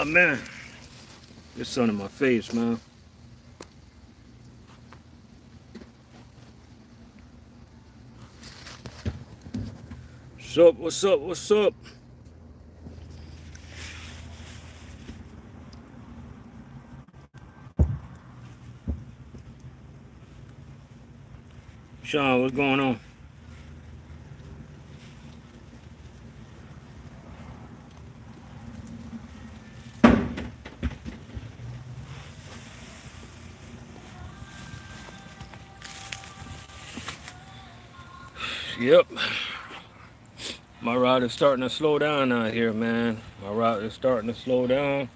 man, this sun in my face, man. What's up? What's up? What's up? Sean, what's going on? Yep. My route is starting to slow down out here, man. My route is starting to slow down.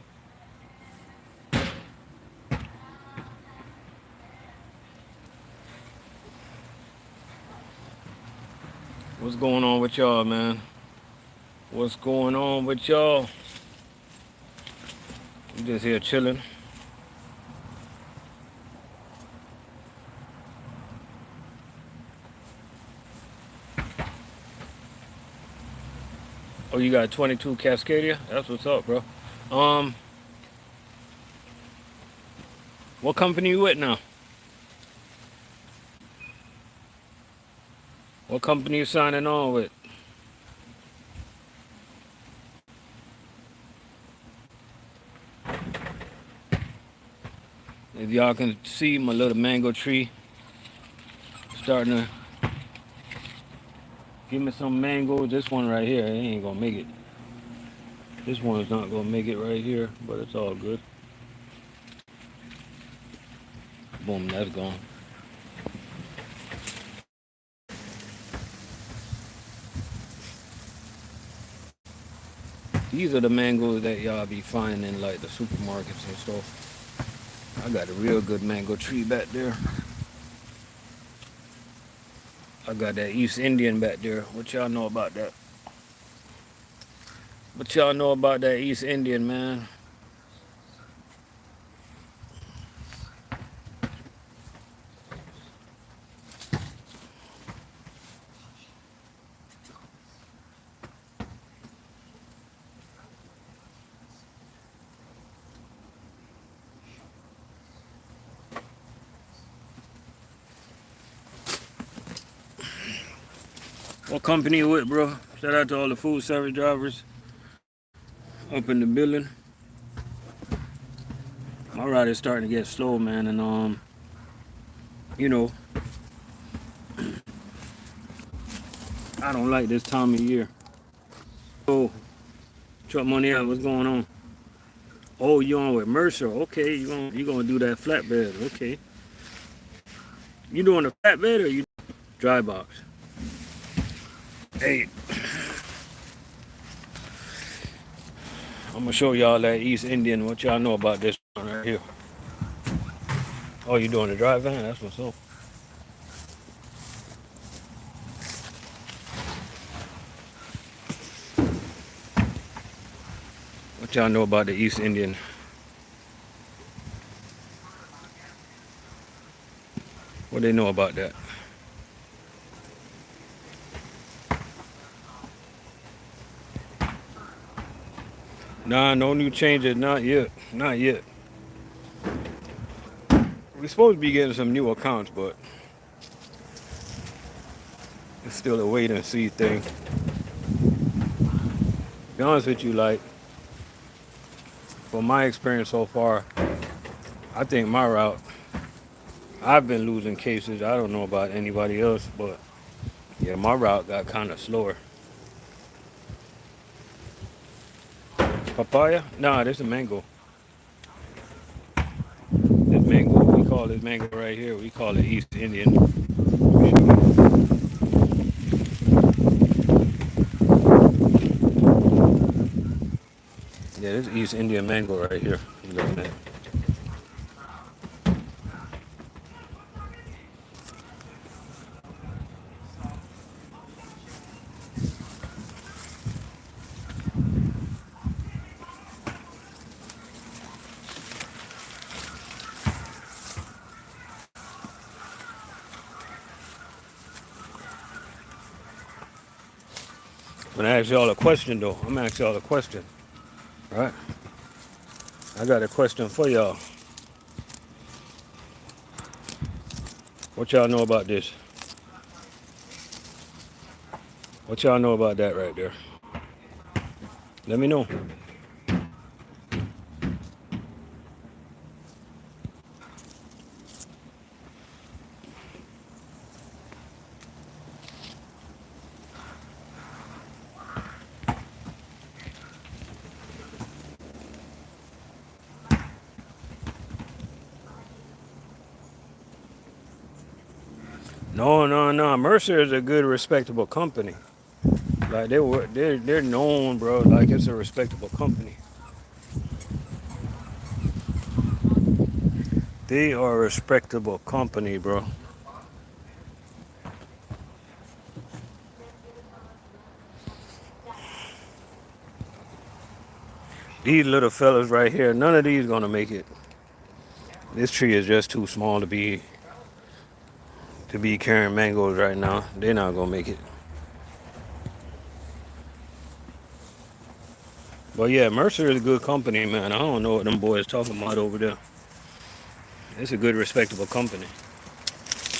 What's going on with y'all, man? What's going on with y'all? I'm just here chilling. Oh, you got 22 Cascadia? That's what's up, bro. What company you with now? What company you signing on with? If y'all can see my little mango tree starting to give me some mango. This one right here, it ain't gonna make it. This one is not gonna make it right here, but it's all good. Boom, that's gone. These are the mangoes that y'all be finding in like the supermarkets and stuff. I got a real good mango tree back there. I got that East Indian back there. What y'all know about that? What y'all know about that East Indian, man? What company you with, bro? Shout out to all the food service drivers up in the building. My ride is starting to get slow, man, and you know, I don't like this time of year. Oh, truck money out. What's going on? Oh, you on with Mercer? Okay, you gonna do that flatbed? Okay. You doing a flatbed or you dry box? Hey, I'm gonna show y'all that East Indian. What y'all know about this one right here? Oh, you doing the dry van? That's what's up. What y'all know about the East Indian? What they know about that? Nah, no new changes. Not yet. Not yet. We're supposed to be getting some new accounts, but it's still a wait and see thing. To be honest with you, like, from my experience so far, I think my route, I've been losing cases. I don't know about anybody else, but yeah, my route got kind of slower. Papaya? Nah, this is mango. This mango, we call this mango right here, we call it East Indian. Yeah, this is East Indian mango right here. You looking at? I'm gonna ask y'all a question though. I'm gonna ask y'all a question, right? I got a question for y'all. What y'all know about this? What y'all know about that right there? Let me know. No. Mercer is a good, respectable company. Like they're known, bro. Like it's a respectable company. They are a respectable company, bro. These little fellas right here, none of these gonna make it. This tree is just too small to be carrying mangoes right now. They're not gonna make it. But yeah, Mercer is a good company, man. I don't know what them boys talking about over there. It's a good, respectable company.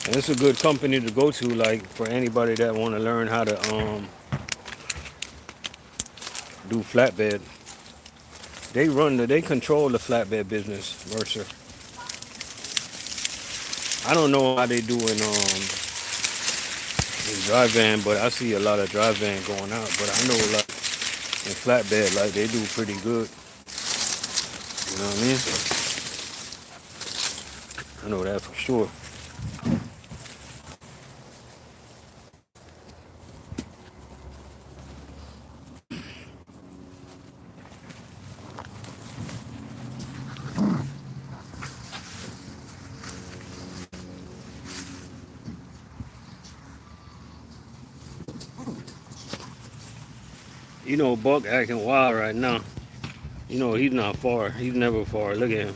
And it's a good company to go to, like for anybody that want to learn how to do flatbed. They control the flatbed business, Mercer. I don't know how they do in dry van, but I see a lot of dry van going out. But I know like in flatbed, like they do pretty good. You know what I mean? I know that for sure. You know, Buck acting wild right now. You know, he's not far. He's never far. Look at him.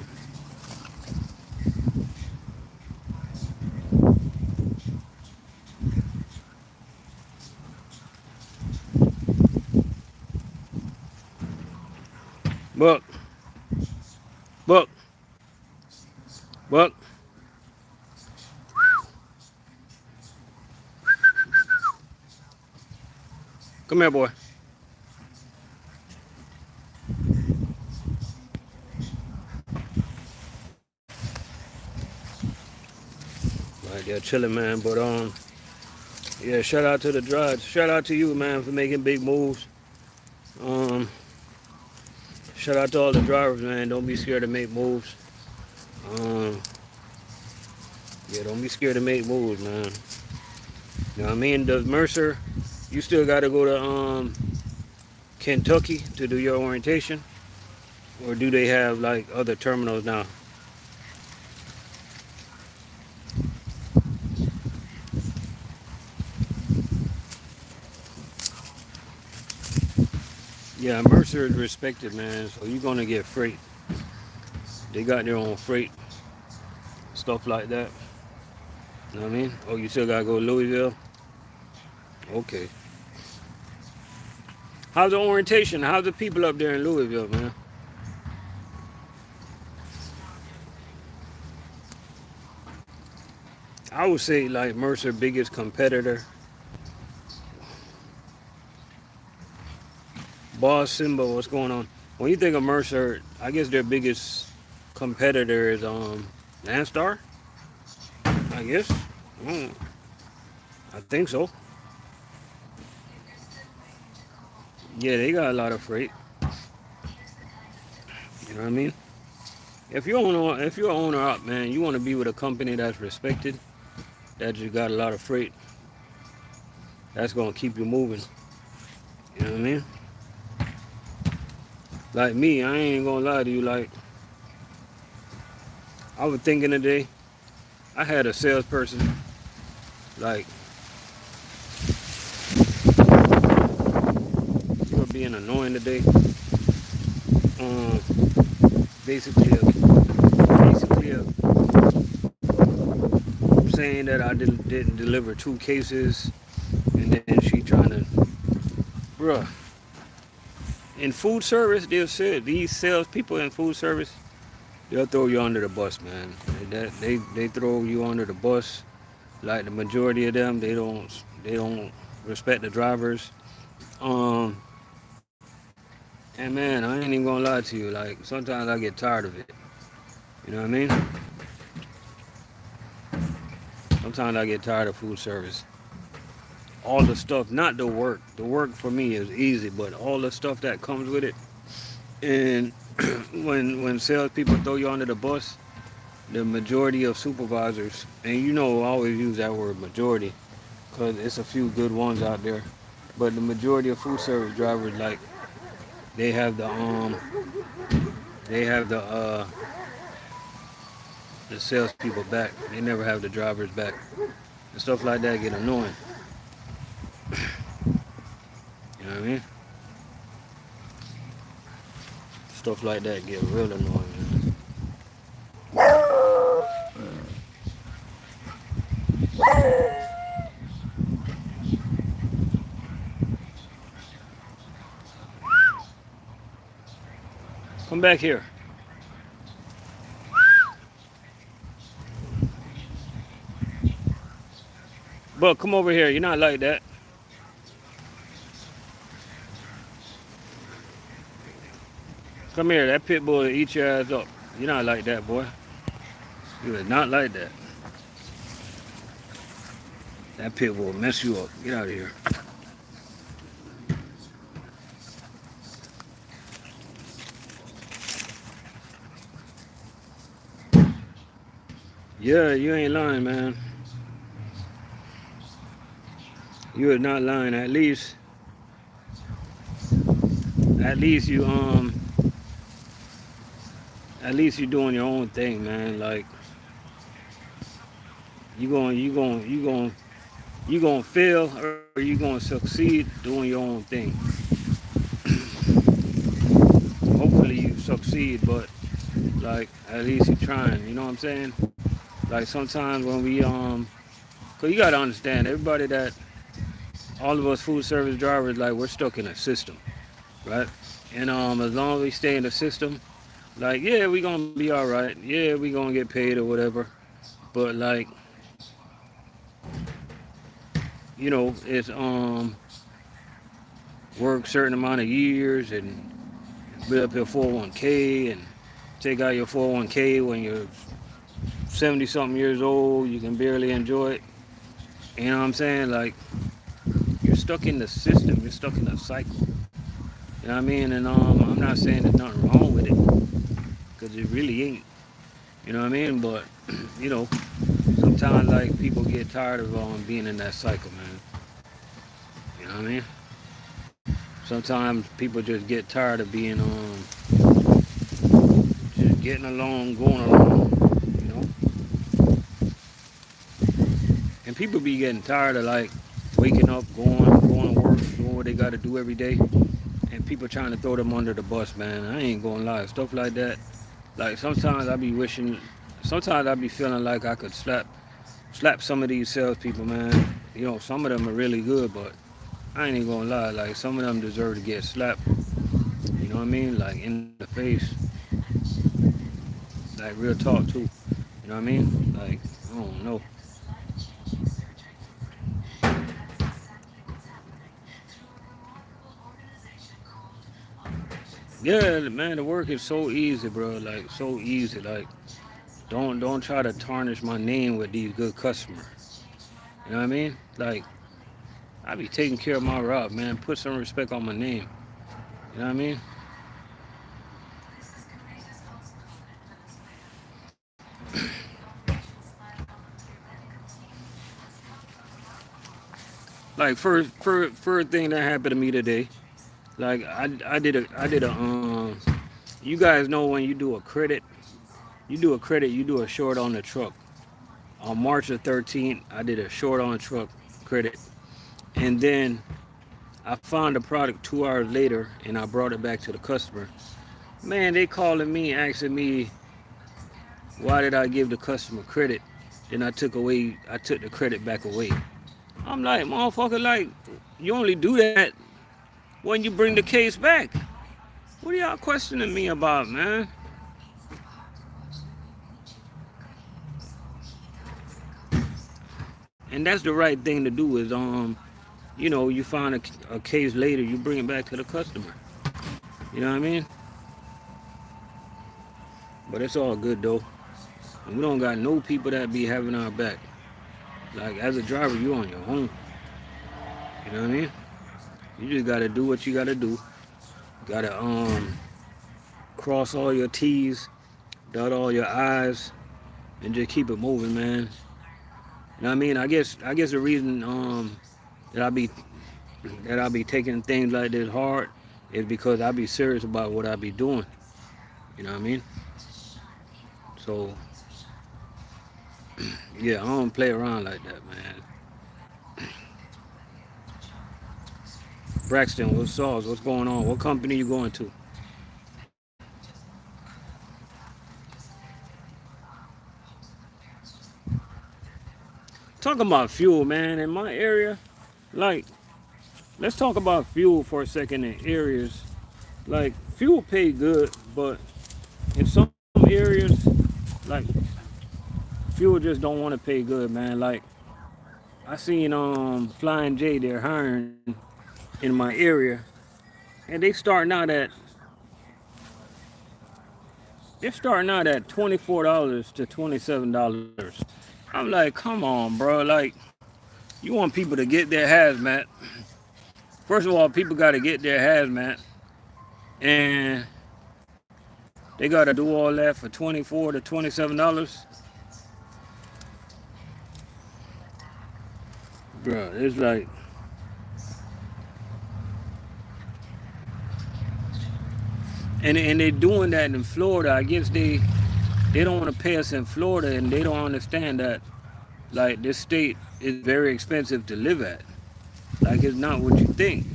Buck. Buck. Buck. Come here, boy. Right there, chilling, man. But yeah. Shout out to the drives. Shout out to you, man, for making big moves. Shout out to all the drivers, man. Don't be scared to make moves. Yeah, don't be scared to make moves, man. You know what I mean? Does Mercer, you still got to go to Kentucky to do your orientation? Or do they have like other terminals now? Yeah, Mercer is respected, man. So you're going to get freight. They got their own freight. Stuff like that. You know what I mean? Oh, you still got to go to Louisville? Okay. How's the orientation? How's the people up there in Louisville, man? I would say like Mercer biggest competitor. Boss Simba, what's going on? When you think of Mercer, I guess their biggest competitor is Landstar. I guess. I think so. Yeah, they got a lot of freight. You know what I mean? If you're owner up, man, you want to be with a company that's respected, that just got a lot of freight. That's gonna keep you moving. You know what I mean? Like me, I ain't gonna lie to you. Like I was thinking today, I had a salesperson. Like you were being annoying today. Basically, saying that I didn't deliver 2 cases, and then she trying to, bruh. in food service, they'll say these salespeople in food service, they'll throw you under the bus, man. They throw you under the bus. Like the majority of them, they don't respect the drivers. Um, and man, I ain't even gonna lie to you. Like sometimes I get tired of it. You know what I mean? Sometimes I get tired of food service. All the stuff, not the work. The work for me is easy, but all the stuff that comes with it. And when salespeople throw you under the bus, the majority of supervisors, and you know, I always use that word majority, because it's a few good ones out there. But the majority of food service drivers, like they have the salespeople back. They never have the drivers back, and stuff like that get annoying. You know what I mean? Stuff like that get real annoying, man. Come back here. Buck, come over here. You're not like that. Come here. That pit bull will eat your ass up. You're not like that, boy. You are not like that. That pit bull will mess you up. Get out of here. Yeah, you ain't lying, man. You are not lying. At least you at least you doing your own thing, man. Like you gonna fail or you gonna succeed doing your own thing. Hopefully you succeed, but like at least you're trying. You know what I'm saying? Like sometimes when we cause you gotta understand everybody that all of us food service drivers, like we're stuck in a system, right? And as long as we stay in the system, like yeah, we gonna be all right. Yeah, we gonna get paid or whatever. But like you know, it's work certain amount of years and build up your 401k and take out your 401k when you're 70 something years old. You can barely enjoy it. You know what I'm saying? Like you're stuck in the system. You're stuck in a cycle. You know what I mean? And I'm not saying there's nothing wrong with it, because it really ain't. You know what I mean? But you know, sometimes like people get tired of being in that cycle, man. You know what I mean? Sometimes people just get tired of being just getting along, going along. You know? And people be getting tired of like waking up, going to work, doing what they got to do every day, and people trying to throw them under the bus, man. I ain't gonna lie, stuff like that. Like sometimes I be wishing, sometimes I be feeling like I could slap some of these salespeople, man. You know, some of them are really good, but I ain't even gonna lie, like some of them deserve to get slapped. You know what I mean? Like in the face, like real talk too. You know what I mean? Like I don't know. Yeah, man, the work is so easy, bro. Like so easy. Like don't try to tarnish my name with these good customers. You know what I mean? Like I be taking care of my route, man. Put some respect on my name. You know what I mean? Like first thing that happened to me today. Like I did a. You guys know when you do a short on the truck. On March the 13th, I did a short on truck credit, and then I found the product 2 hours later, and I brought it back to the customer. Man, they calling me asking me why did I give the customer credit? Then I took the credit back away. I'm like, motherfucker, like you only do that when you bring the case back. What are y'all questioning me about, man? And that's the right thing to do is, you know, you find a case later, you bring it back to the customer. You know what I mean? But it's all good though. And we don't got no people that be having our back. Like as a driver, you on your own. You know what I mean? You just gotta do what you gotta do. Gotta cross all your T's, dot all your I's, and just keep it moving, man. You know what I mean? I guess the reason that I be that I be taking things like this hard is because I be serious about what I be doing. You know what I mean? So yeah, I don't play around like that, man. Braxton, what's sauce? What's going on? What company you going to? Talking about fuel, man. In my area, like, let's talk about fuel for a second in areas. Like, fuel pay good, but in some areas, like, fuel just don't want to pay good, man. Like, I seen Flying J, they're hiring in my area, and they're starting out at $24 to $27. I'm like, come on, bro. Like, you want people to get their hazmat. First of all, people got to get their hazmat, and they got to do all that for $24 to $27. Bro, it's like, and they doing that in Florida. I guess they don't want to pay us in Florida, and they don't understand that like this state is very expensive to live at. Like it's not what you think.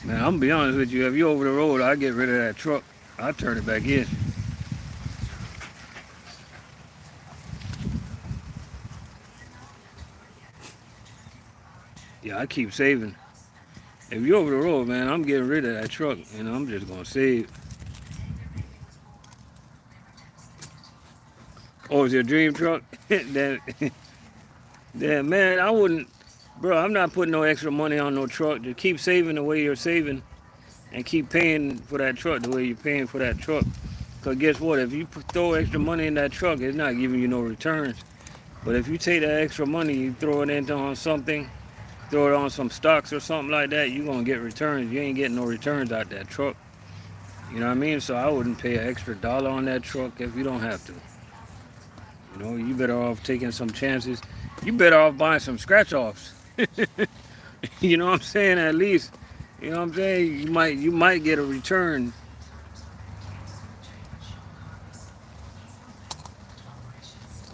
Man, I'm gonna be honest with you. If you over the road, I get rid of that truck. I turn it back in. Yeah, I keep saving. If you over the road, man, I'm getting rid of that truck, and I'm just gonna save. Oh, it's your dream truck? that man, I wouldn't, bro. I'm not putting no extra money on no truck. Just keep saving the way you're saving, and keep paying for that truck the way you're paying for that truck. Cause guess what? If you throw extra money in that truck, it's not giving you no returns. But if you take that extra money, you throw it into on something, throw it on some stocks or something like that, you're gonna get returns. You ain't getting no returns out that truck. You know what I mean? So I wouldn't pay an extra dollar on that truck if you don't have to. You know, you better off taking some chances. You better off buying some scratch offs. You know what I'm saying? At least, you know what I'm saying? You might get a return.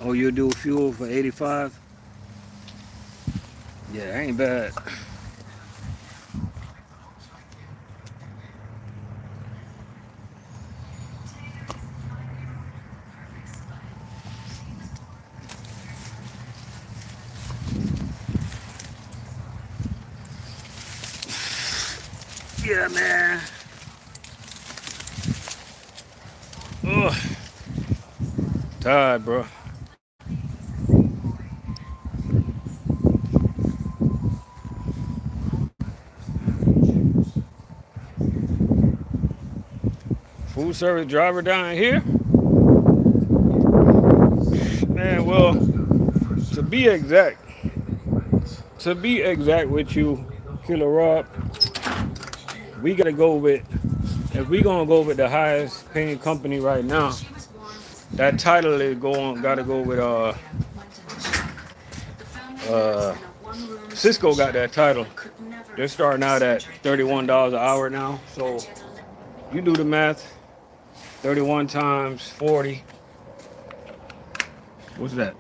Oh, you'll do fuel for 85? Yeah, ain't bad. Yeah, man. Ugh. Tired, bro. Food service driver down here? Man, well, to be exact, with you, Killer Rob, we gotta go with, if we gonna go with the highest paying company right now, that title is gotta go with uh Cisco got that title. They're starting out at $31 an hour now. So you do the math. 31 times 40. What's that?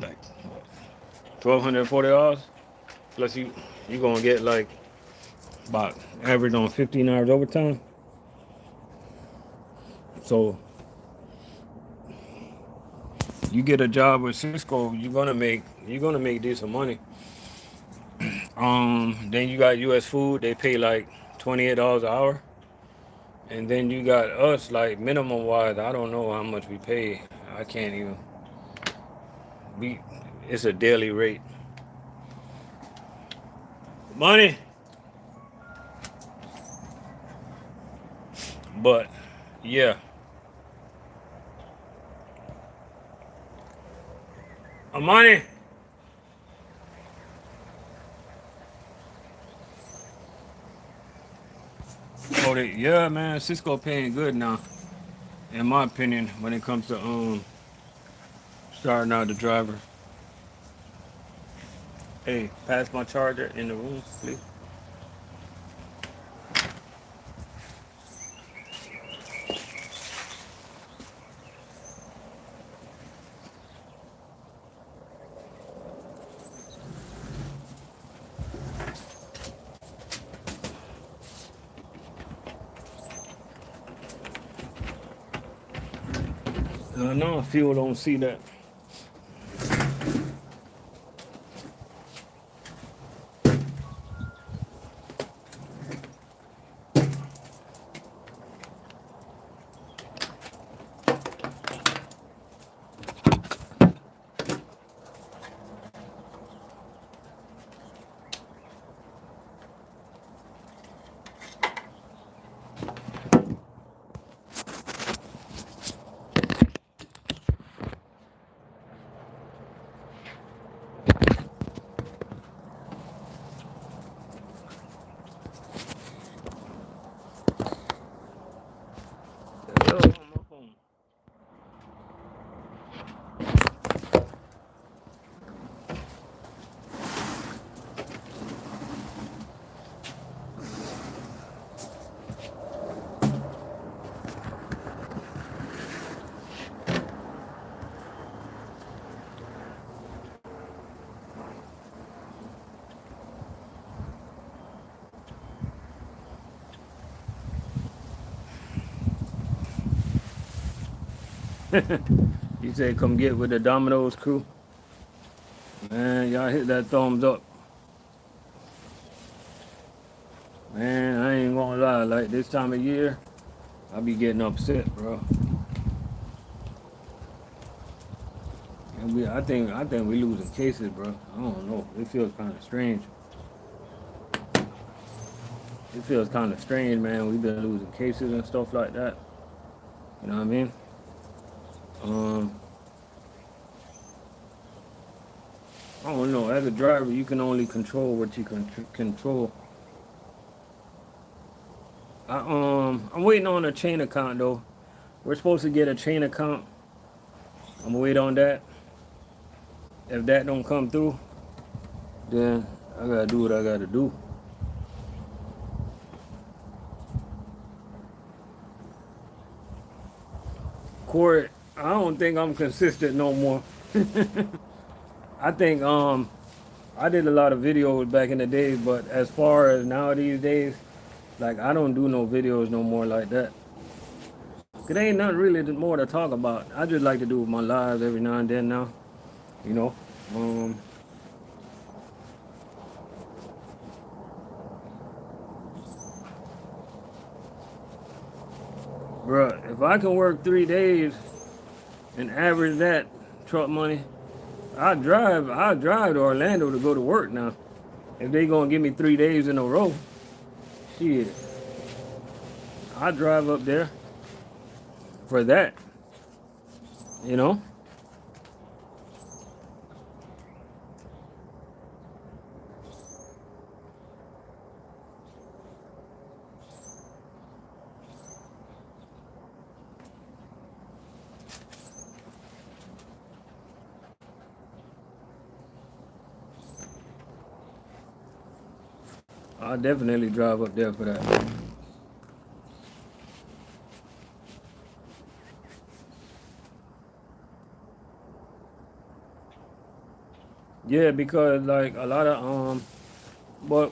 Like $1,240 plus you gonna get like about average on 15 hours overtime. So you get a job with Cisco, you're gonna make decent money. Then you got US Food, they pay like $28 an hour. And then you got us, like minimum wise, I don't know how much we pay. I can't even. We, it's a daily rate. Money, but yeah, money. Oh, yeah, man, Cisco paying good now, in my opinion, when it comes to starting out the driver. Hey, pass my charger in the room, please. No, fuel don't see that. Hello, on my phone. You said come get with the Domino's crew. Man, y'all hit that thumbs up. Man, I ain't gonna lie, like this time of year, I be getting upset, bro. And I think we losing cases, bro. I don't know. It feels kind of strange. It feels kind of strange, man. We've been losing cases and stuff like that. You know what I mean? Um, I don't know. As a driver, you can only control what you can control. I'm waiting on a chain account though. We're supposed to get a chain account. I'm gonna wait on that. If that don't come through, then I gotta do what I gotta do. Corey, I don't think I'm consistent no more. I think I did a lot of videos back in the days, but as far as now these days, like I don't do no videos no more like that. Cause there ain't nothing really more to talk about. I just like to do my lives every now and then now, you know. Um, Bruh, if I can work 3 days and average that truck money, I drive to Orlando to go to work now. If they gonna give me 3 days in a row, shit, I drive up there for that, you know. I definitely drive up there for that. Yeah, because like a lot of but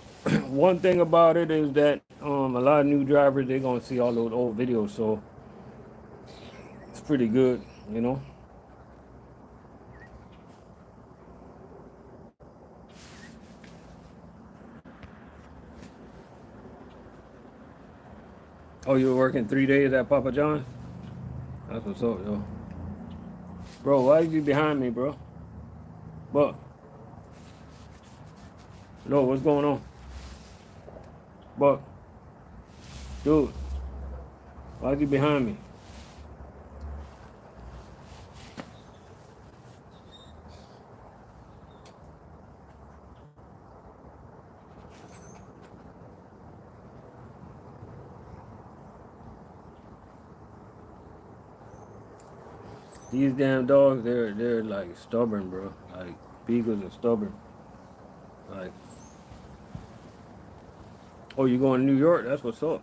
one thing about it is that a lot of new drivers they're gonna see all those old videos, so it's pretty good, you know. Oh, you were working 3 days at Papa John's? That's what's up, yo. Bro, why you behind me, bro? But no, what's going on? But dude, why you behind me? These damn dogs, they're like stubborn, bro. Like beagles are stubborn. Like, oh, you going to New York? That's what's up.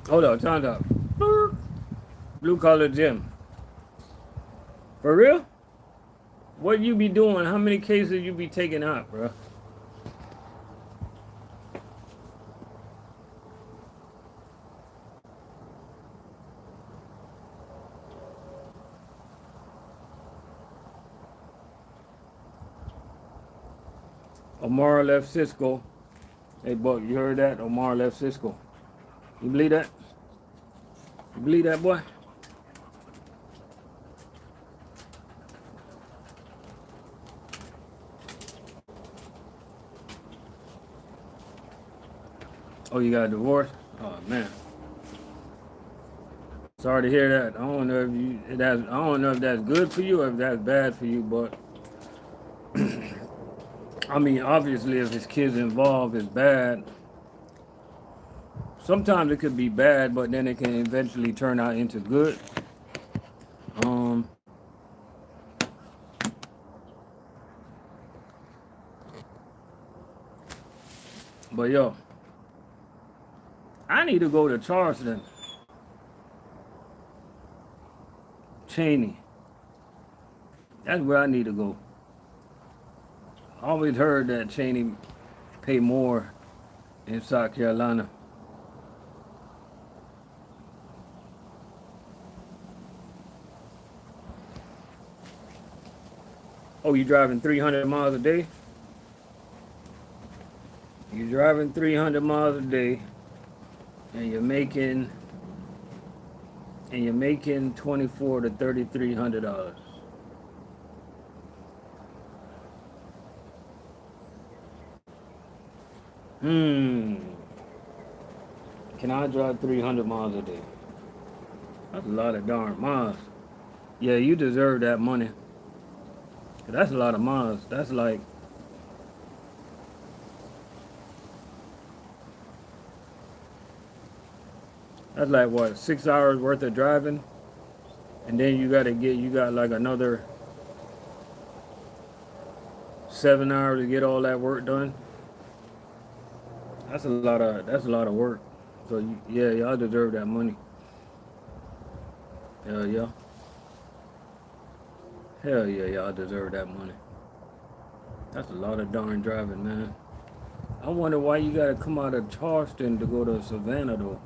Hold up, time out. Blue collar gym. For real? What you be doing? How many cases you be taking out, bro? Omar left Cisco. Hey, Buck, you heard that? Omar left Cisco. You believe that? You believe that, boy? Oh, you got a divorce? Oh man, sorry to hear that. I don't know if I don't know if that's good for you or if that's bad for you, but I mean, obviously, if his kids involved, it's bad. Sometimes it could be bad, but then it can eventually turn out into good. Um, but yo, I need to go to Charleston, Cheney. That's where I need to go. I always heard that Cheney pay more in South Carolina. Oh, you driving 300 miles a day? You driving 300 miles a day, and you're making 24 to 3,300 dollars. Hmm. Can I drive 300 miles a day? That's a lot of darn miles. Yeah, you deserve that money. That's a lot of miles. That's like what, 6 hours worth of driving, and then you got like another 7 hours to get all that work done. That's a lot of work. So yeah, y'all deserve that money. Hell yeah, hell yeah, y'all deserve that money. That's a lot of darn driving, man. I wonder why you gotta come out of Charleston to go to Savannah though.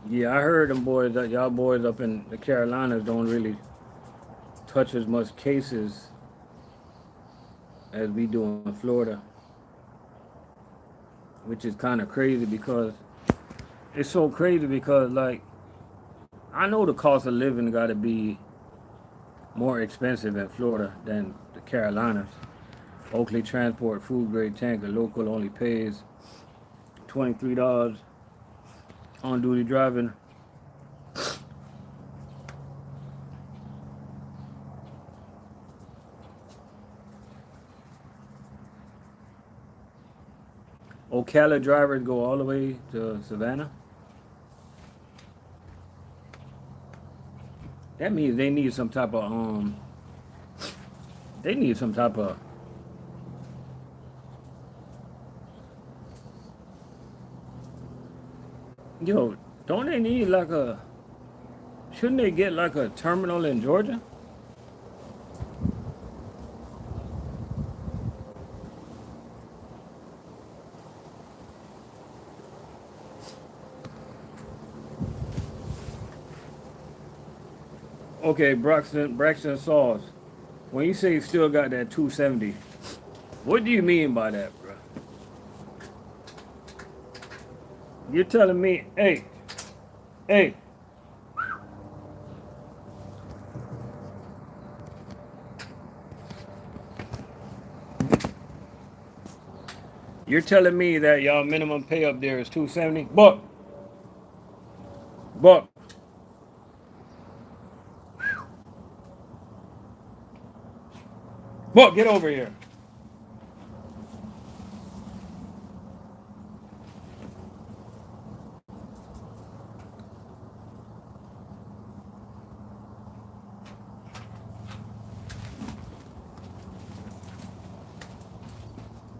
Yeah, I heard them boys that y'all boys up in the Carolinas don't really touch as much cases as we do in Florida, which is kind of crazy because it's so crazy because like I know the cost of living got to be more expensive in Florida than the Carolinas. Oakley Transport food grade tanker local only pays $23 on duty driving. Ocala drivers go all the way to Savannah. That means they need some type of they need some type of, yo, don't they need like a, shouldn't they get like a terminal in Georgia? Okay, Braxton Sauce. When you say you still got that 270, what do you mean by that, bro? You're telling me, hey, you're telling me that y'all minimum pay up there is 270? Buck, get over here.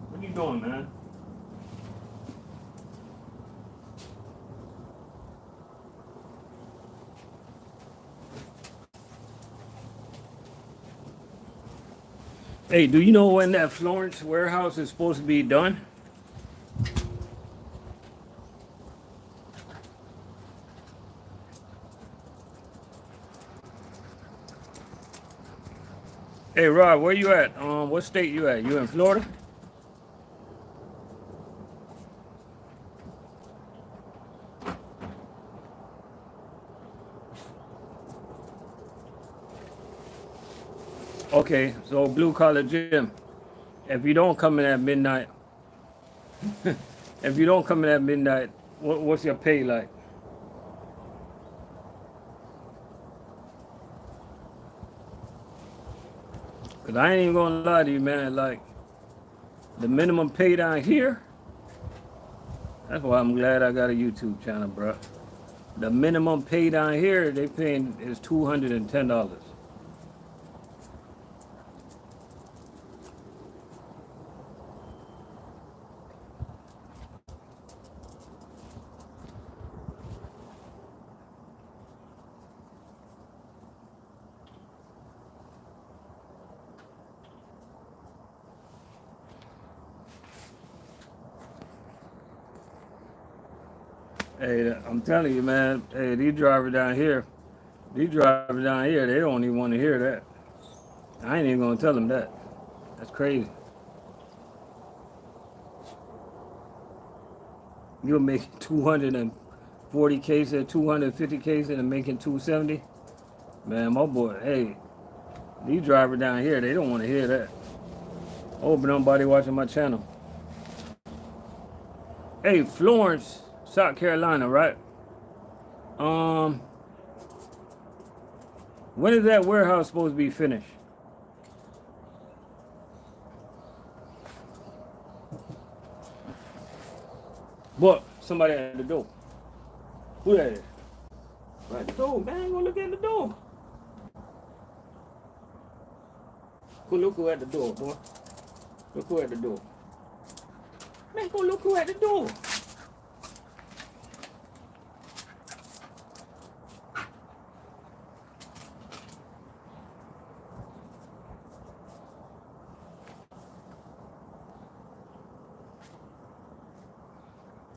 What are you doing, man? Hey, do you know when that Florence warehouse is supposed to be done? Hey, Rob, where you at? What state you at? You in Florida? Okay, so blue collar gym. If you don't come in at midnight, if you don't come in at midnight, what's your pay like? Cause I ain't even gonna lie to you, man. Like the minimum pay down here. That's why I'm glad I got a YouTube channel, bro. The minimum pay down here they paying is $210. Hey, I'm telling you, man. Hey, these drivers down here, they don't even want to hear that. I ain't even gonna tell them that. That's crazy. You're making 240 cases, 250 cases, and making 270. Man, my boy, hey, these drivers down here, they don't want to hear that. I hope nobody watching my channel. Hey, Florence, South Carolina, right? Um, when is that warehouse supposed to be finished? What? Somebody at the door. Who that is? Right at the door. Man, ain't gonna look at the door. Look who at the door, boy. Look who at the door. Man, go look who at the door.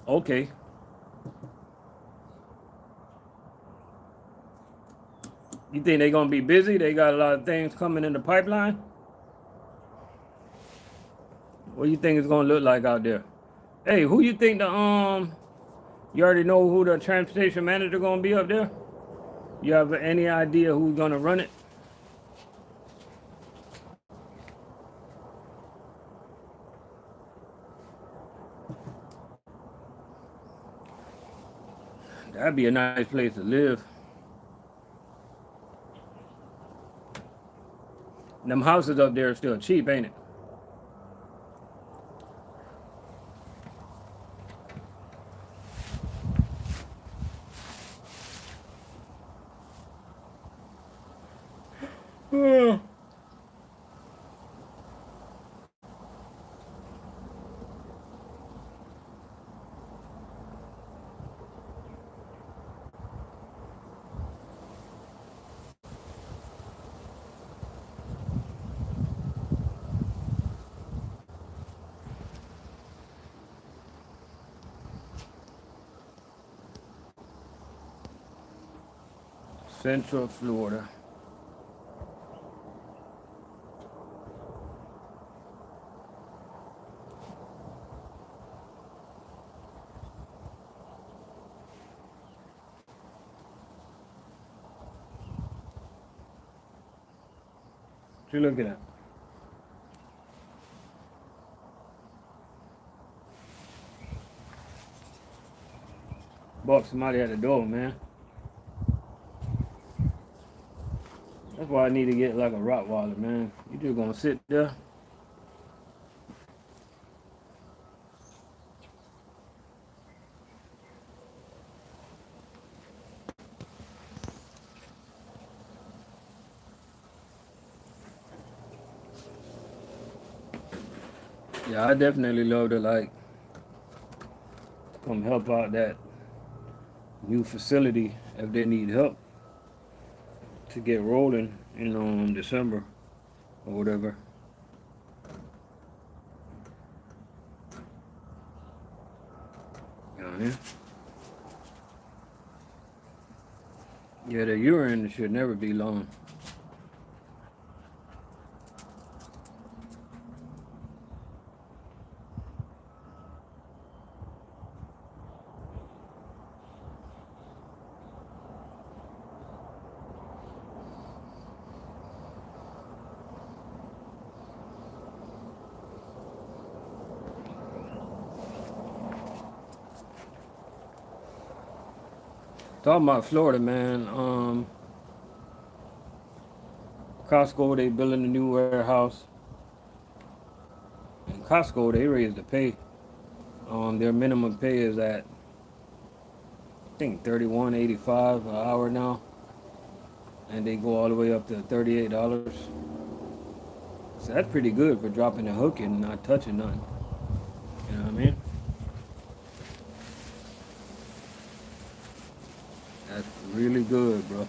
Okay. You think they're gonna be busy? They got a lot of things coming in the pipeline. What do you think it's gonna look like out there? Hey, who you think the you already know who the transportation manager gonna be up there? You have any idea who's gonna run it? That'd be a nice place to live. Them houses up there are still cheap, ain't it? Yeah. Central Florida. What you looking at? Buck somebody at the door, man. That's why I need to get like a Rottweiler, man. You just gonna sit there? Yeah, I definitely love to like come help out that new facility if they need help to get rolling in December or whatever. You know what I mean? Yeah, the urine should never be long. Talking about Florida, man. Costco, they building a new warehouse. In Costco, they raised the pay. Their minimum pay is at I think 31.85 an hour now, and they go all the way up to $38. So that's pretty good for dropping a hook and not touching nothing. You know what I mean? That's really good, bro.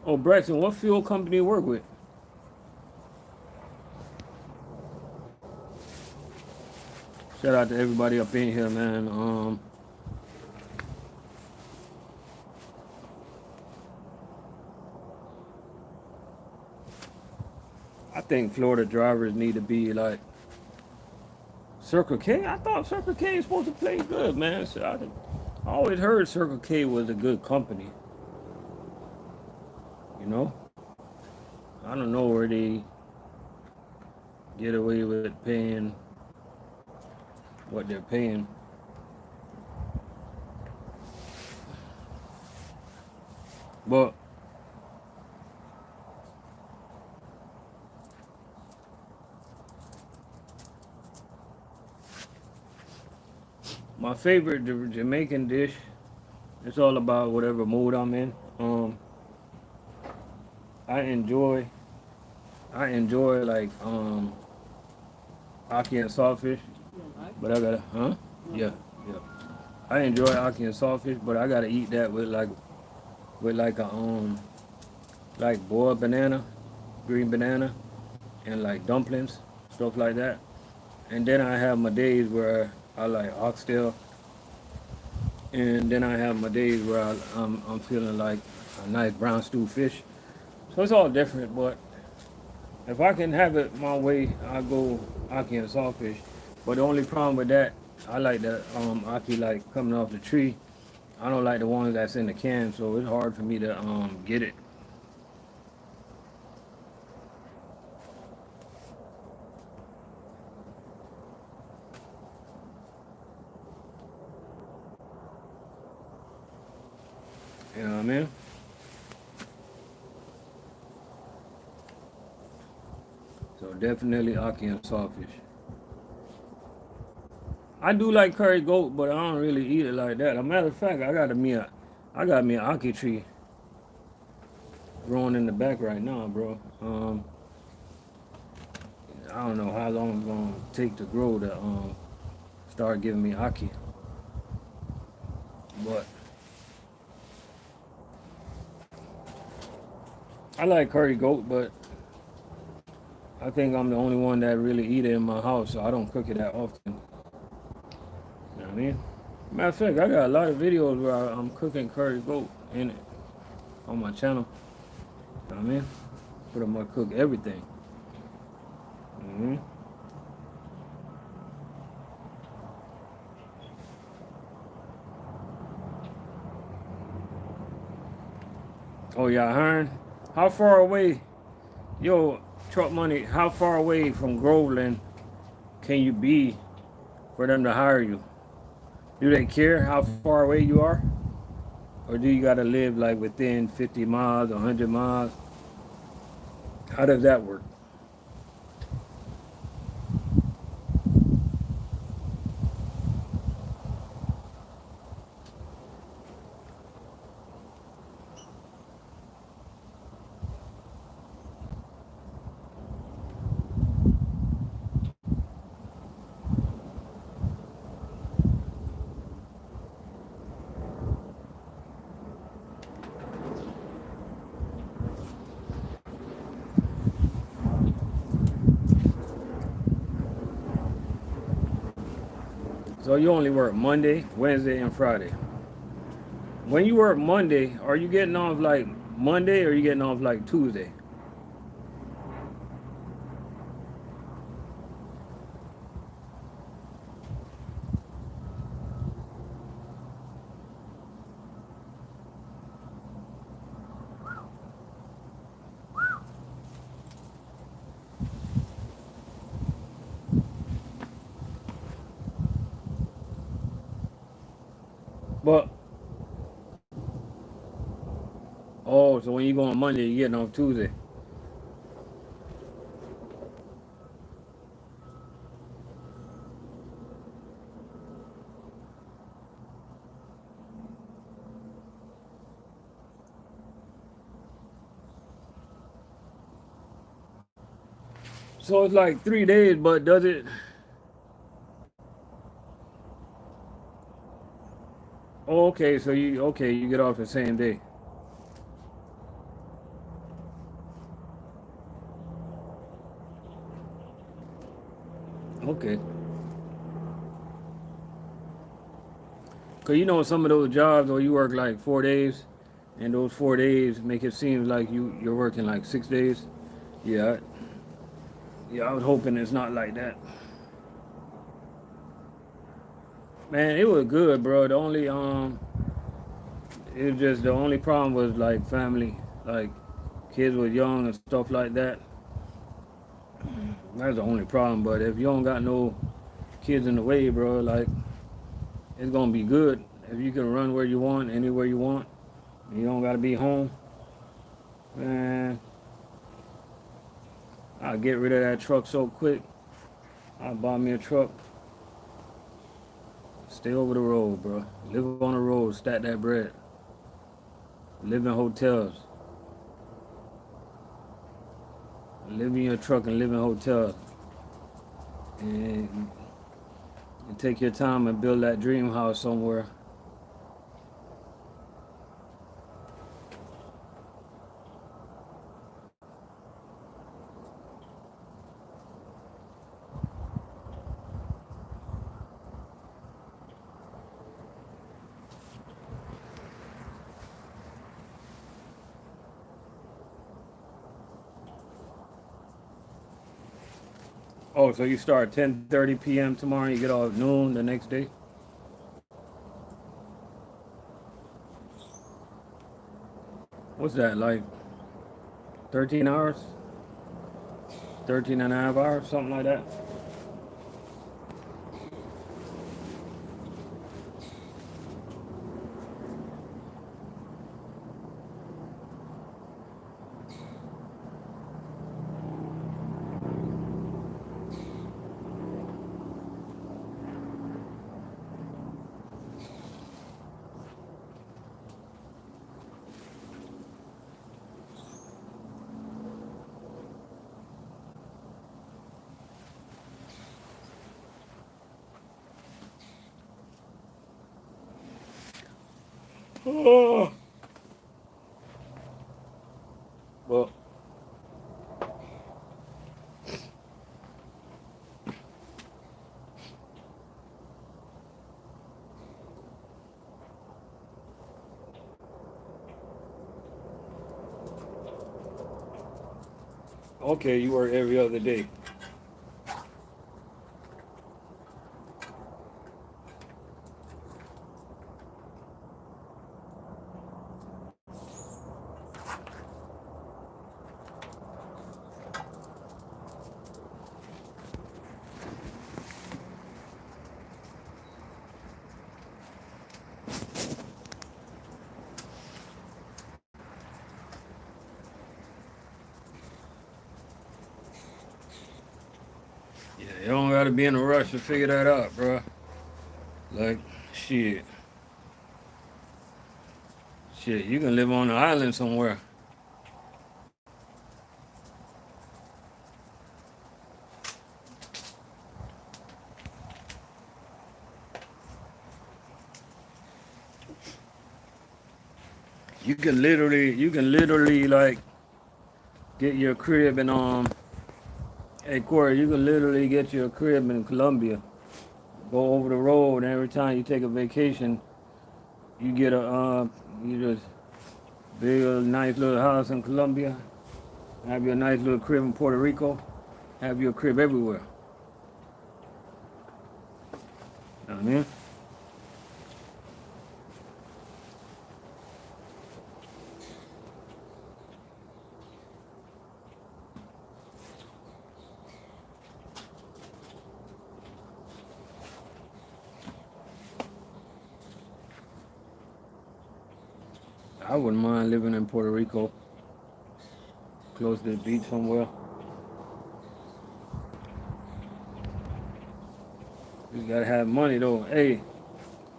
Oh, Braxton, what fuel company you work with? Shout out to everybody up in here, man. I think Florida drivers need to be like Circle K. I thought Circle K is supposed to play good, man. So I always heard Circle K was a good company. You know, I don't know where they get away with paying what they're paying. But my favorite Jamaican dish, it's all about whatever mood I'm in. I enjoy like ackee and saltfish, but I gotta yeah, yeah. I enjoy ackee and saltfish, but I gotta eat that with like a like boiled banana, green banana, and like dumplings, stuff like that. And then I have my days where I like oxtail, and then I have my days where I'm feeling like a nice brown stew fish. So it's all different, but if I can have it my way, I go ackee and saltfish. But the only problem with that, I like the ackee like coming off the tree. I don't like the ones that's in the can, so it's hard for me to get it. You know what I mean? So definitely ackee and sawfish. I do like curry goat, but I don't really eat it like that. As a matter of fact, I got me an ackee tree growing in the back right now, bro. I don't know how long it's gonna take to grow to start giving me ackee, but I like curry goat, but I think I'm the only one that really eat it in my house, so I don't cook it that often. You know what I mean? Matter of fact, I got a lot of videos where I'm cooking curry goat in it on my channel. You know what I mean? But I'm gonna cook everything. Mm-hmm. Oh yeah, Hearn. How far away, yo, truck money? How far away from Groveland can you be for them to hire you? Do they care how far away you are, or do you gotta live like within 50 miles, 100 miles? How does that work? So you only work Monday, Wednesday, and Friday. When you work Monday, are you getting off like Monday or are you getting off like Tuesday? But oh, so when you go on Monday, you're getting off Tuesday. So it's like 3 days, but does it? Oh, okay. So you get off the same day. Okay. Cause you know some of those jobs where you work like 4 days, and those 4 days make it seem like you're working like 6 days. Yeah, yeah. I was hoping it's not like that. Man, it was good, bro. The only it was just the only problem was like family, like kids was young and stuff like that. That's the only problem. But if you don't got no kids in the way, bro, like it's gonna be good. If you can run where you want, anywhere you want, you don't gotta be home, man. I'll get rid of that truck so quick. I'll buy me a truck. Stay over the road, bro. Live on the road, stack that bread. Live in hotels. Live in your truck and live in hotels. And take your time and build that dream house somewhere. Oh, so you start 10:30 p.m. tomorrow and you get off noon the next day? What's that, like 13 hours? 13 and a half hours, something like that? Oh, well, okay, you work every other day. Yeah, you don't gotta be in a rush to figure that out, bro. Like, shit. Shit, you can live on an island somewhere. You can literally like get your crib in hey Corey, you can literally get your crib in Colombia. Go over the road, and every time you take a vacation, you get you just build a nice little house in Colombia, have your nice little crib in Puerto Rico, have your crib everywhere. You know what I mean? I wouldn't mind living in Puerto Rico, close to the beach somewhere. You gotta have money though. Hey,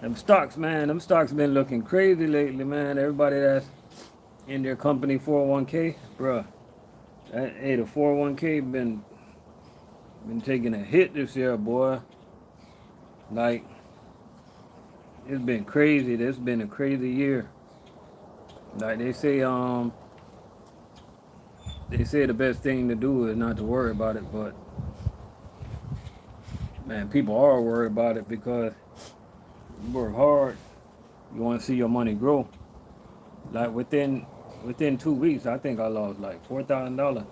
them stocks, man, them stocks been looking crazy lately, man. Everybody that's in their company 401k, bruh. Hey, the 401k been taking a hit this year, boy. Like, it's been crazy. This been a crazy year. Like they say the best thing to do is not to worry about it, but man, people are worried about it because you work hard, you want to see your money grow. Like within 2 weeks, I think I lost like $4,000.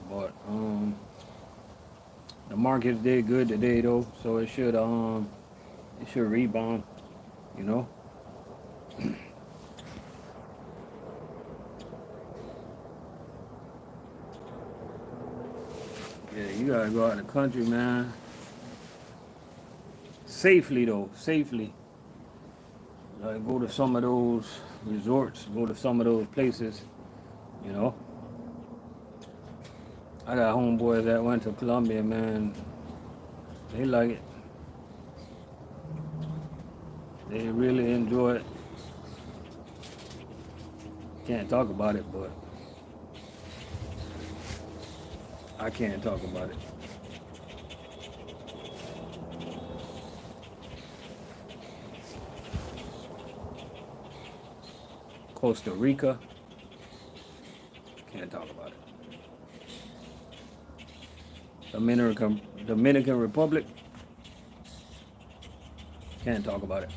But the markets did good today though, so it should rebound, you know. Yeah, you gotta go out of the country, man. Safely though, safely. Like go to some of those resorts, go to some of those places, you know. I got homeboys that went to Colombia, man. They like it. They really enjoy it. Can't talk about it, but I can't talk about it. Costa Rica, can't talk about it. Dominican Republic, can't talk about it.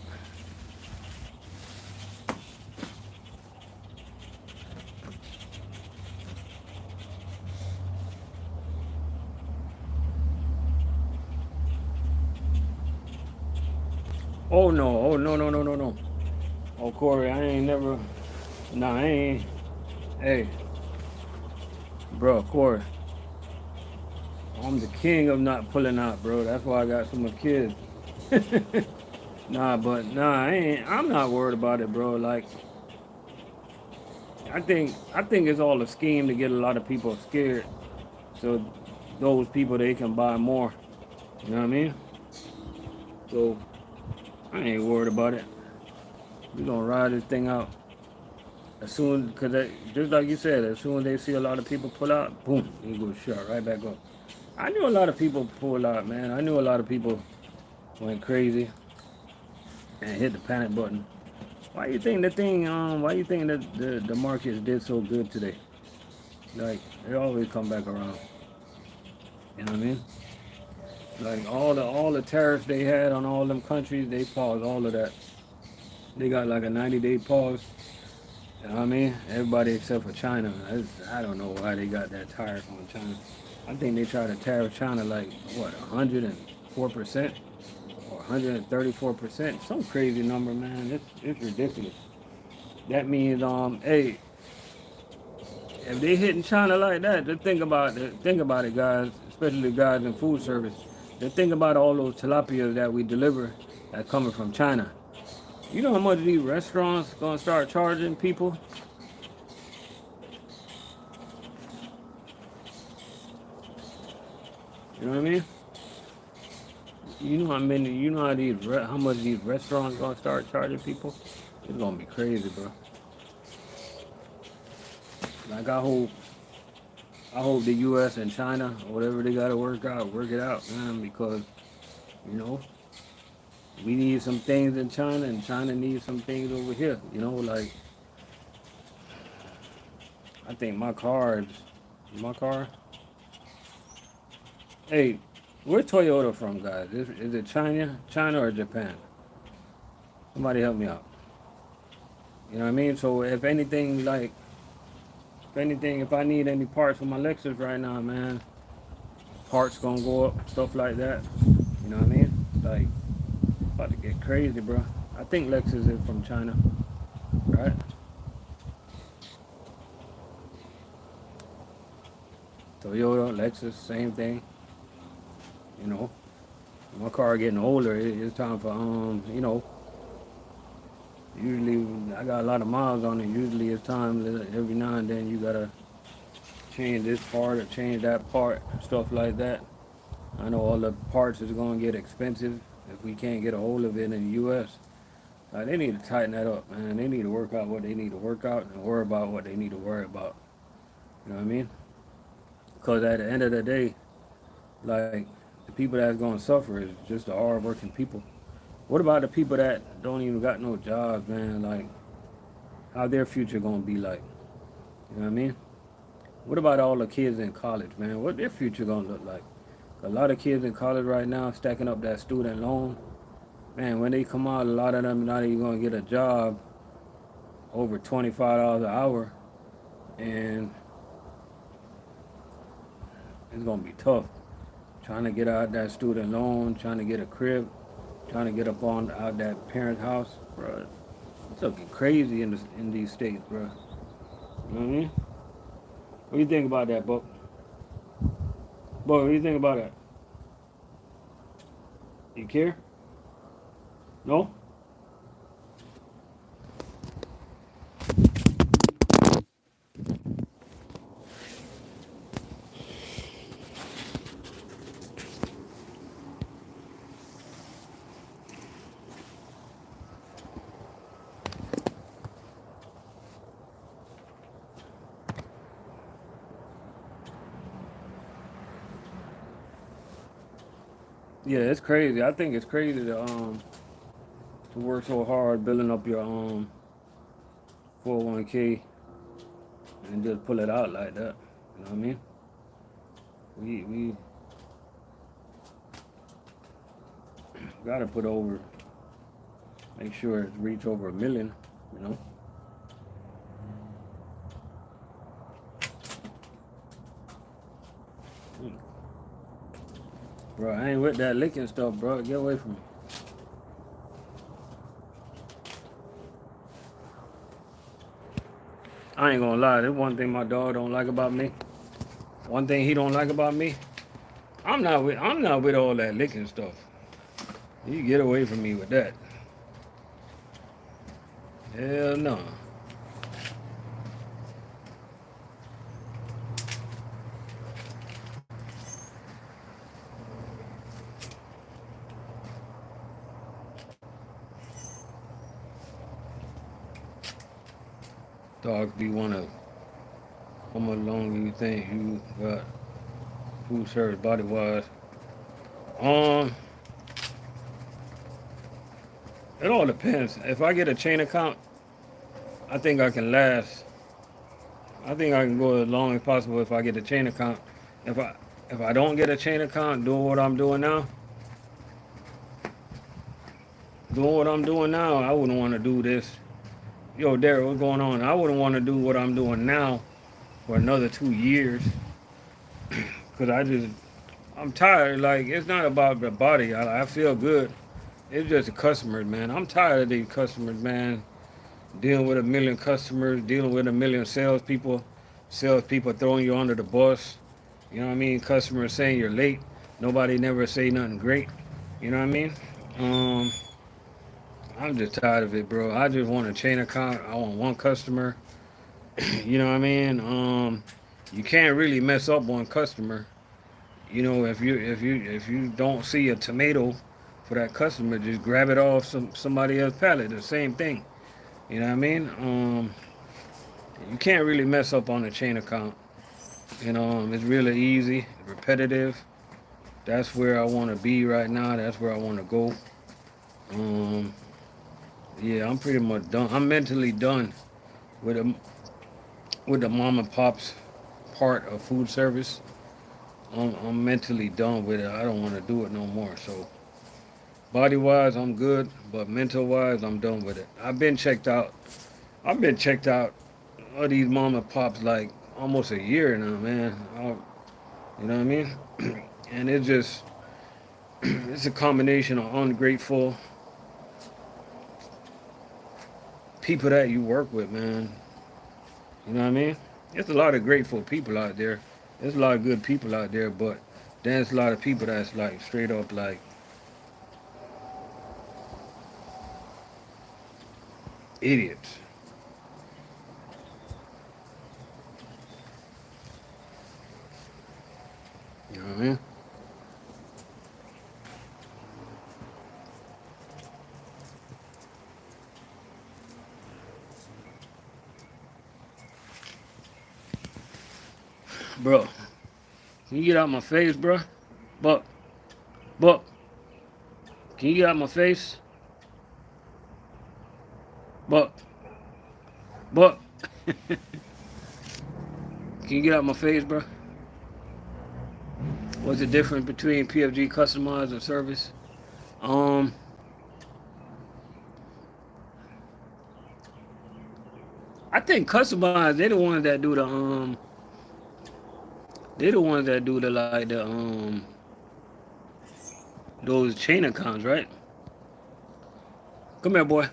Oh no, oh no, no, no, no, no. Oh Corey, I ain't never, nah, I ain't, hey, bro, Corey, I'm the king of not pulling out, bro. That's why I got so much kids. Nah, I'm not worried about it, bro. Like, I think it's all a scheme to get a lot of people scared, so those people they can buy more. You know what I mean? So I ain't worried about it. We gonna ride this thing out as soon, cause just like you said, as soon as they see a lot of people pull out, boom, they go shut right back up. I knew a lot of people pulled out, man. I knew a lot of people went crazy and hit the panic button. Why you think the thing? Why you think that the markets did so good today? Like they always come back around. You know what I mean? Like all the tariffs they had on all them countries, they paused all of that. They got like a 90-day pause. You know what I mean? Everybody except for China. I don't know why they got that tariff on China. I think they tried to tariff China like what 104% or 134%. Some crazy number, man. It's ridiculous. That means hey, if they hitting China like that, just think about it, guys, especially the guys in food service. Just think about all those tilapias that we deliver that coming from China. You know how much these restaurants gonna start charging people? You know what I mean? You know how much these restaurants gonna start charging people? It's gonna be crazy, bro. Like I hope the U.S. and China, whatever they gotta work it out, man. Because you know we need some things in China, and China needs some things over here. You know, like I think my car. Hey, where's Toyota from, guys? Is it China or Japan? Somebody help me out. You know what I mean? So if I need any parts for my Lexus right now, man, parts gonna go up, stuff like that. You know what I mean? Like, about to get crazy, bro. I think Lexus is from China, right? Toyota, Lexus, same thing. You know, my car getting older. It's time for Usually I got a lot of miles on it. Usually it's time every now and then you gotta change this part or change that part, stuff like that. I know all the parts is gonna get expensive if we can't get a hold of it in the U.S. They need to tighten that up, man. They need to work out what they need to work out and worry about what they need to worry about. You know what I mean? Because at the end of the day, like the people that's gonna suffer is just the hard-working people. What about the people that don't even got no jobs, man? Like, how their future gonna be like? You know what I mean? What about all the kids in college, man? What their future gonna look like? A lot of kids in college right now stacking up that student loan. Man, when they come out, a lot of them not even gonna get a job over $25 an hour, and it's gonna be tough. Trying to get out that student loan, trying to get a crib, trying to get up on out that parent house, bro. It's looking crazy in these states, bro. You know what I mean? What do you think about that, Buck? Boy, what do you think about that? You care? No? Yeah, it's crazy. I think it's crazy to work so hard building up your 401k and just pull it out like that. You know what I mean? We gotta put over, make sure it's reach over a million. You know? Bro, I ain't with that licking stuff, bro. Get away from me. I ain't gonna lie. There's one thing my dog don't like about me. One thing he don't like about me. I'm not with all that licking stuff. You get away from me with that. Hell no. Dogs be wanna. How much longer you think you got food service body wise? Um, It all depends. If I get a chain account, I think I can last. I think I can go as long as possible if I get a chain account. If I if I don't get a chain account, doing what I'm doing now, I wouldn't want to do this. Yo, Derek, what's going on? I wouldn't want to do what I'm doing now for another 2 years, cause I'm tired. Like, it's not about the body. I feel good. It's just the customers, man. I'm tired of these customers, man. Dealing with a million customers, dealing with a million salespeople throwing you under the bus. You know what I mean? Customers saying you're late. Nobody never say nothing great. You know what I mean? Um, I'm just tired of it, bro. I just want a chain account. I want one customer. You know what I mean? You can't really mess up one customer. You know, if you don't see a tomato for that customer, just grab it off somebody else's pallet. The same thing. You know what I mean? You can't really mess up on a chain account. You know, it's really easy, repetitive. That's where I want to be right now. That's where I want to go. Um, yeah, I'm pretty much done. I'm mentally done with the mom and pops part of food service. I'm mentally done with it. I don't want to do it no more. So body wise, I'm good, but mental wise, I'm done with it. I've been checked out of these mom and pops like almost a year now, man. You know what I mean? And it's a combination of ungrateful people that you work with, man. You know what I mean? There's a lot of grateful people out there. There's a lot of good people out there, but there's a lot of people that's like straight up like idiots. You know what I mean? Bro, can you get out my face, bro? Buck, Buck, can you get out my face? Buck, Buck, can you get out my face, bro? What's the difference between PFG customized and service? Um, I think customized. They're the ones that do the like the those chain accounts, right? Come here, boy.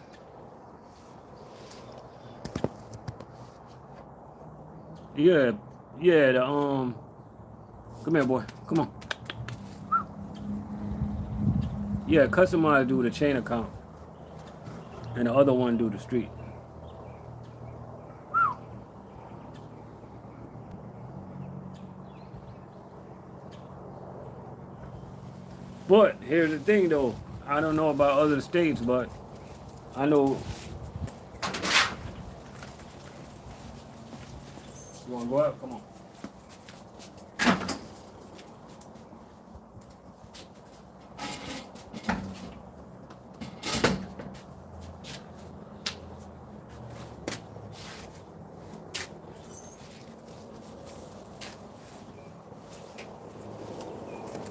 Yeah, yeah. Come here, boy. Come on. Yeah, customized do the chain account, and the other one do the street. But here's the thing, though. I don't know about other states, but I know. You wanna go out? Come on.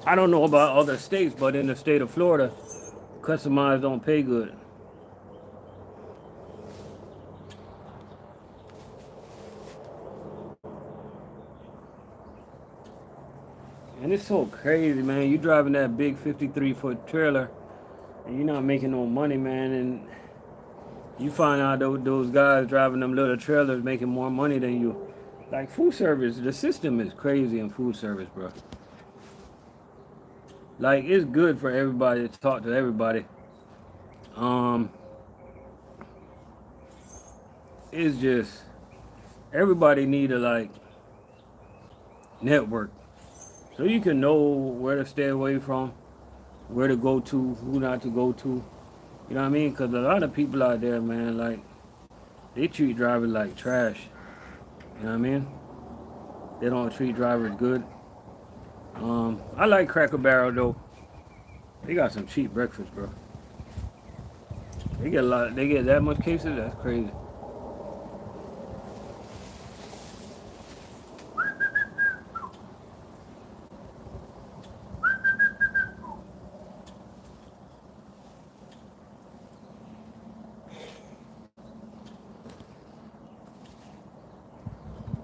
I don't know about other states, but in the state of Florida, customized don't pay good. And it's so crazy, man. You driving that big 53-foot trailer, and you're not making no money, man. And you find out those guys driving them little trailers making more money than you. Like food service, the system is crazy in food service, bro. Like it's good for everybody to talk to everybody. Um, it's just everybody need to like network so you can know where to stay away from, where to go to, who not to go to. You know what I mean? Because a lot of people out there, man, like they treat drivers like trash. You know what I mean? They don't treat drivers good. I like Cracker Barrel though. They got some cheap breakfast, bro. They get a lot. They get that much cases. That's crazy.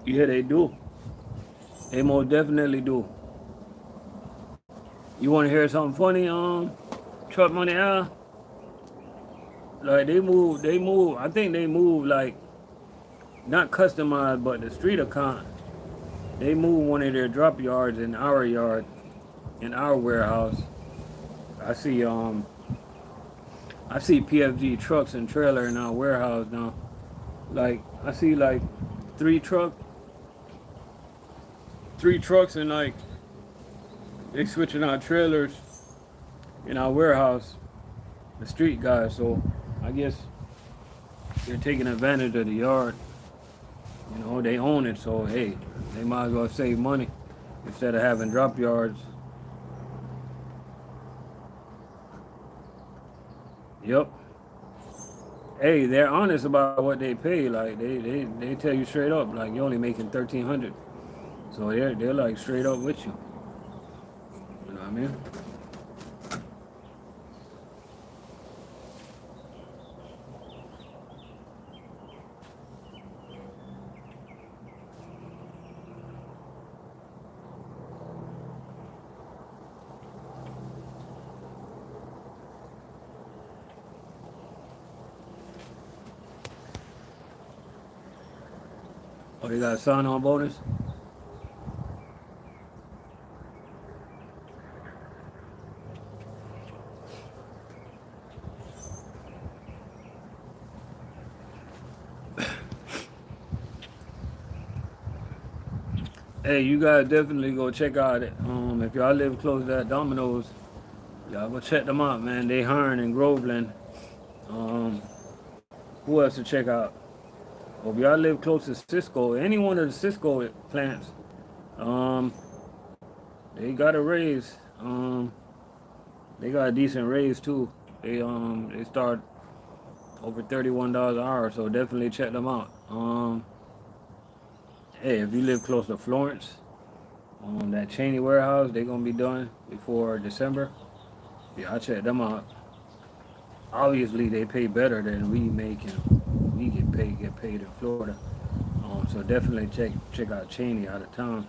Yeah, they do. They most definitely do. You want to hear something funny? Truck Money Al. Like they move. I think they move like not customized, but the street account. They move one of their drop yards in our yard, in our warehouse. I see I see PFG trucks and trailer in our warehouse now. Like I see like three truck, three trucks, and like they switching out trailers in our warehouse. The street guys, so I guess they're taking advantage of the yard. You know, they own it, so hey, they might as well save money instead of having drop yards. Yep. Hey, they're honest about what they pay. Like they tell you straight up, like you're only making 1,300. So they're like straight up with you. You know what I mean? Oh, they got a sign-on bonus. Hey, you guys definitely go check out it. If y'all live close to that Domino's, y'all go check them out, man. They hiring in Groveland. Um, who else to check out? Well, if y'all live close to Cisco, any one of the Cisco plants, um, they got a raise. They got a decent raise too. They start over $31 an hour, so definitely check them out. Hey, if you live close to Florence, that Cheney warehouse, they're gonna be done before December. Yeah, I check them out. Obviously, they pay better than we make and we get paid in Florida. So definitely check out Cheney out of town.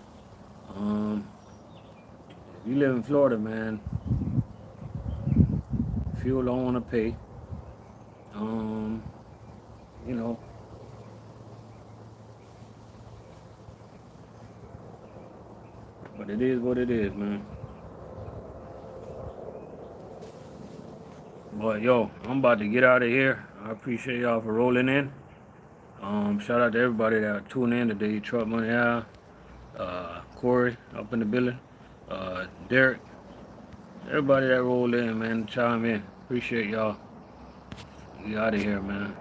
Um, if you live in Florida, man, fuel don't want to pay. Um, you know, but it is what it is, man. But yo, I'm about to get out of here. I appreciate y'all for rolling in. Shout out to everybody that tuned in today. Truck Money Al, Corey up in the building, Derek, everybody that rolled in, man, chime in. Appreciate y'all. We out of here, man.